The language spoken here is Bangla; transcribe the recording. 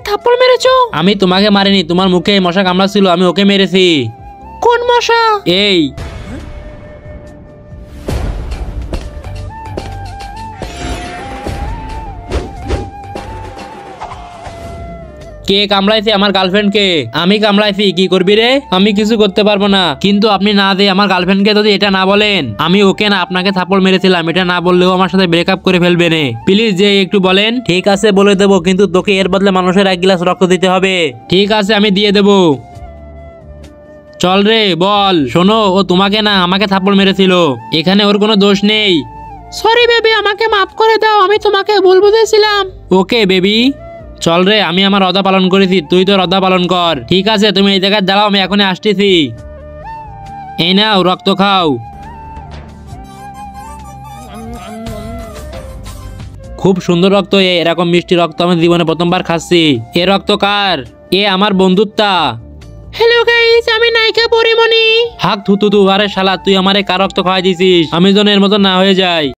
থাপ্পড় মেরেছো? আমি তোমাকে মারিনি, তোমার মুখে মশা কামড়া ছিল, আমি ওকে মেরেছি। কোন মশা? এই কে কামড়াইছে আমার গার্লফ্রেন্ডকে? আমি কামড়াইছি। কি করবি রে? আমি কিছু করতে পারবো না। কিন্তু আপনি না দিয়ে আমার গার্লফ্রেন্ডকে যদি এটা না বলেন, আমি ওকে না আপনাকে থাপ্পড় মেরেছিলাম, এটা না বললেও আমার সাথে ব্রেকআপ করে ফেলবে নে। প্লিজ যে একটু বলেন। ঠিক আছে বলে দেবো, কিন্তু তোকে এর বদলে মানুষের 1 গ্লাস রক্ত দিতে হবে। ঠিক আছে আমি দিয়ে দেবো। চল রে বল। শোনো, ও তোমাকে না আমাকে থাপ্পড় মেরেছিল, এখানে ওর কোনো দোষ নেই। সরি বেবি, আমাকে মাফ করে দাও, আমি তোমাকে ভুল বুঝেছিলাম। ওকে বেবি, চল রে, আমি আমার রদা পালন করেছি, তুই তো রদা পালন কর। ঠিক আছে তুমি এই জায়গায় দাঁড়াও, আমি এখনই আসতেছি। এই নাও রক্ত খাও। খুব সুন্দর রক্ত, এরকম মিষ্টি রক্ত আমি জীবনে প্রথমবার খাচ্ছি। এ রক্ত কার? এ আমার বন্ধুত্বা। হ্যালো গাইস, আমি নায়িকা পরিমণি। হাক থুতু, আরে শালা তুই আমারে কার রক্ত খাওয়াই দিছিস? আমি যেন এর মতো না হয়ে যাই।